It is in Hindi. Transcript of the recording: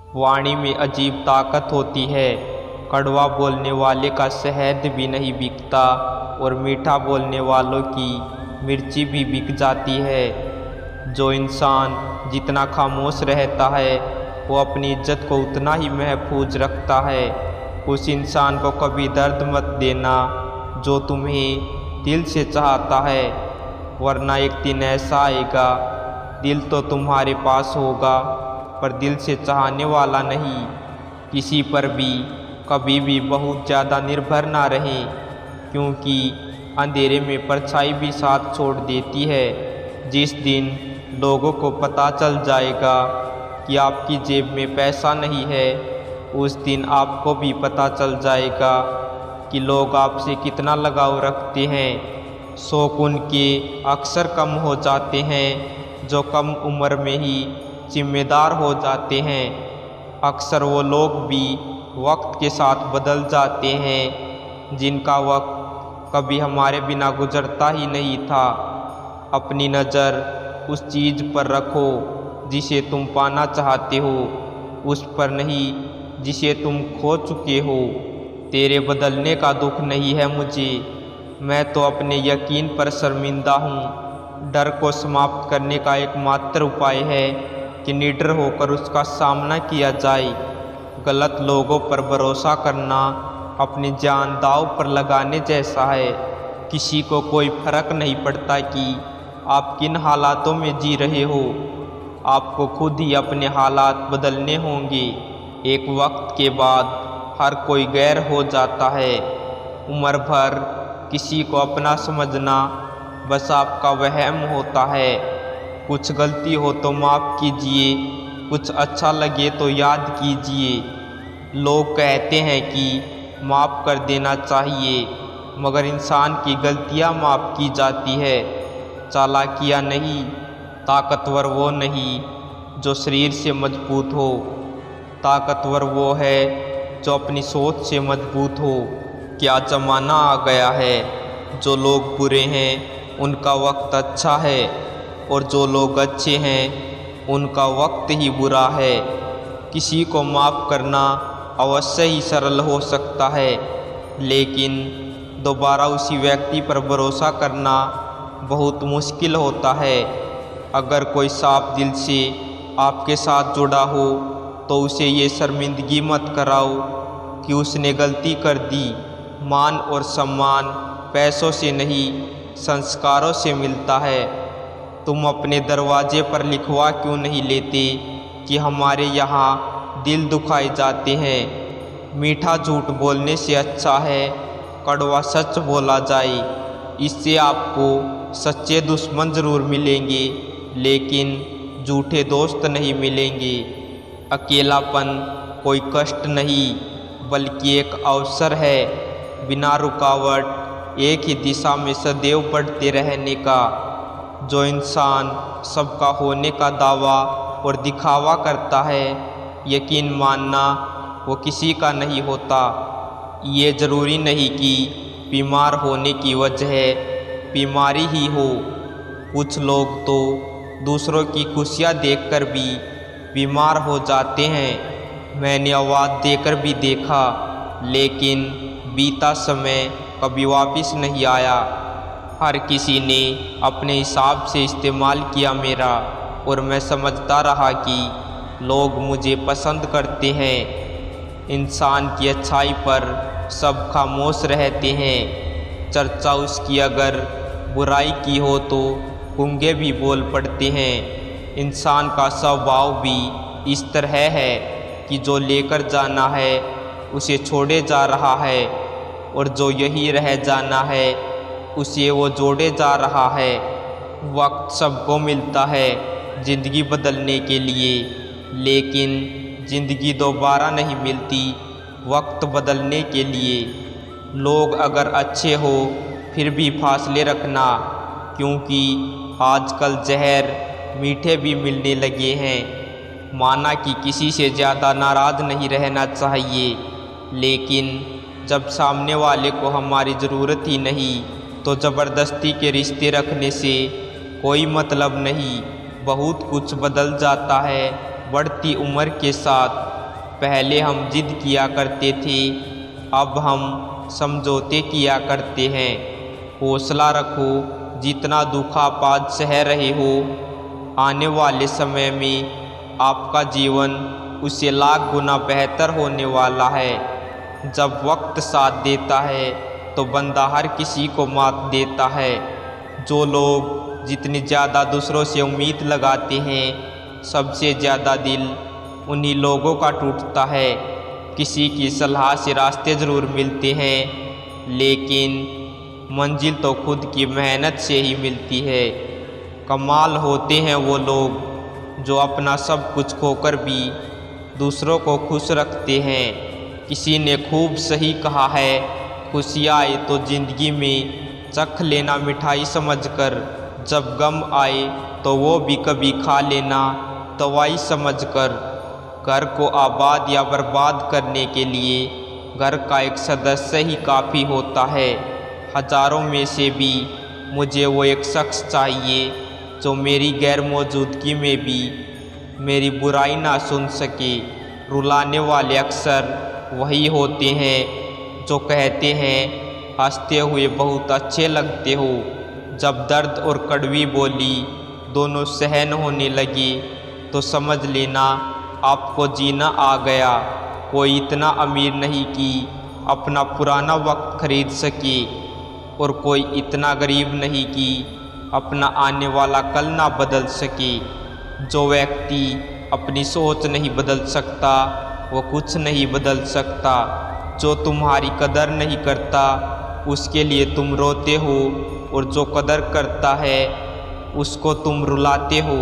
वाणी में अजीब ताकत होती है। कड़वा बोलने वाले का शहद भी नहीं बिकता और मीठा बोलने वालों की मिर्ची भी बिक जाती है। जो इंसान जितना खामोश रहता है वो अपनी इज्जत को उतना ही महफूज रखता है। उस इंसान को कभी दर्द मत देना जो तुम्हें दिल से चाहता है, वरना एक दिन ऐसा आएगा दिल तो तुम्हारे पास होगा पर दिल से चाहने वाला नहीं। किसी पर भी कभी भी बहुत ज़्यादा निर्भर ना रहें, क्योंकि अंधेरे में परछाई भी साथ छोड़ देती है। जिस दिन लोगों को पता चल जाएगा कि आपकी जेब में पैसा नहीं है, उस दिन आपको भी पता चल जाएगा कि लोग आपसे कितना लगाव रखते हैं। शौक उनके अक्सर कम हो जाते हैं जो कम उम्र में ही जिम्मेदार हो जाते हैं। अक्सर वो लोग भी वक्त के साथ बदल जाते हैं जिनका वक्त कभी हमारे बिना गुजरता ही नहीं था। अपनी नज़र उस चीज़ पर रखो जिसे तुम पाना चाहते हो, उस पर नहीं जिसे तुम खो चुके हो। तेरे बदलने का दुख नहीं है मुझे, मैं तो अपने यकीन पर शर्मिंदा हूँ। डर को समाप्त करने का एकमात्र उपाय है कि निडर होकर उसका सामना किया जाए। गलत लोगों पर भरोसा करना अपनी जान दांव पर लगाने जैसा है। किसी को कोई फर्क नहीं पड़ता कि आप किन हालातों में जी रहे हो, आपको खुद ही अपने हालात बदलने होंगे। एक वक्त के बाद हर कोई गैर हो जाता है। उम्र भर किसी को अपना समझना बस आपका वहम होता है। कुछ गलती हो तो माफ़ कीजिए, कुछ अच्छा लगे तो याद कीजिए। लोग कहते हैं कि माफ़ कर देना चाहिए, मगर इंसान की गलतियां माफ़ की जाती है, चालाकियां नहीं। ताकतवर वो नहीं जो शरीर से मजबूत हो, ताकतवर वो है जो अपनी सोच से मजबूत हो। क्या ज़माना आ गया है, जो लोग बुरे हैं उनका वक्त अच्छा है और जो लोग अच्छे हैं उनका वक्त ही बुरा है। किसी को माफ़ करना अवश्य ही सरल हो सकता है, लेकिन दोबारा उसी व्यक्ति पर भरोसा करना बहुत मुश्किल होता है। अगर कोई साफ दिल से आपके साथ जुड़ा हो तो उसे ये शर्मिंदगी मत कराओ कि उसने गलती कर दी। मान और सम्मान पैसों से नहीं, संस्कारों से मिलता है। तुम अपने दरवाजे पर लिखवा क्यों नहीं लेते कि हमारे यहाँ दिल दुखाए जाते हैं। मीठा झूठ बोलने से अच्छा है कड़वा सच बोला जाए। इससे आपको सच्चे दुश्मन ज़रूर मिलेंगे, लेकिन झूठे दोस्त नहीं मिलेंगे। अकेलापन कोई कष्ट नहीं बल्कि एक अवसर है, बिना रुकावट एक ही दिशा में सदैव बढ़ते रहने का। जो इंसान सबका होने का दावा और दिखावा करता है, यकीन मानना वो किसी का नहीं होता। ये ज़रूरी नहीं कि बीमार होने की वजह बीमारी ही हो। कुछ लोग तो दूसरों की खुशियाँ देखकर भी बीमार हो जाते हैं। मैंने आवाज़ देकर भी देखा, लेकिन बीता समय कभी वापस नहीं आया। हर किसी ने अपने हिसाब से इस्तेमाल किया मेरा, और मैं समझता रहा कि लोग मुझे पसंद करते हैं। इंसान की अच्छाई पर सब खामोश रहते हैं। चर्चा उसकी अगर बुराई की हो तो गूंगे भी बोल पड़ते हैं। इंसान का स्वभाव भी इस तरह है कि जो लेकर जाना है उसे छोड़े जा रहा है, और जो यही रह जाना है उसे वो जोड़े जा रहा है। वक्त सबको मिलता है ज़िंदगी बदलने के लिए, लेकिन ज़िंदगी दोबारा नहीं मिलती वक्त बदलने के लिए। लोग अगर अच्छे हो फिर भी फासले रखना, क्योंकि आजकल जहर मीठे भी मिलने लगे हैं। माना कि किसी से ज़्यादा नाराज़ नहीं रहना चाहिए, लेकिन जब सामने वाले को हमारी ज़रूरत ही नहीं तो ज़बरदस्ती के रिश्ते रखने से कोई मतलब नहीं। बहुत कुछ बदल जाता है बढ़ती उम्र के साथ। पहले हम जिद किया करते थे, अब हम समझौते किया करते हैं। हौसला रखो, जितना दुख आप आज सह रहे हो, आने वाले समय में आपका जीवन उससे लाख गुना बेहतर होने वाला है। जब वक्त साथ देता है तो बंदा हर किसी को मात देता है। जो लोग जितनी ज़्यादा दूसरों से उम्मीद लगाते हैं, सबसे ज़्यादा दिल उन्हीं लोगों का टूटता है। किसी की सलाह से रास्ते ज़रूर मिलते हैं, लेकिन मंजिल तो खुद की मेहनत से ही मिलती है। कमाल होते हैं वो लोग जो अपना सब कुछ खोकर भी दूसरों को खुश रखते हैं। किसी ने खूब सही कहा है, खुशियाँ आए तो ज़िंदगी में चख लेना मिठाई समझकर, जब गम आए तो वो भी कभी खा लेना दवाई समझकर। घर को आबाद या बर्बाद करने के लिए घर का एक सदस्य ही काफ़ी होता है। हज़ारों में से भी मुझे वो एक शख्स चाहिए जो मेरी गैर मौजूदगी में भी मेरी बुराई ना सुन सके। रुलाने वाले अक्सर वही होते हैं जो कहते हैं, हंसते हुए बहुत अच्छे लगते हो। जब दर्द और कड़वी बोली दोनों सहन होने लगे तो समझ लेना आपको जीना आ गया। कोई इतना अमीर नहीं कि अपना पुराना वक्त खरीद सके, और कोई इतना गरीब नहीं कि अपना आने वाला कल ना बदल सके। जो व्यक्ति अपनी सोच नहीं बदल सकता वो कुछ नहीं बदल सकता। जो तुम्हारी कदर नहीं करता उसके लिए तुम रोते हो, और जो कदर करता है उसको तुम रुलाते हो।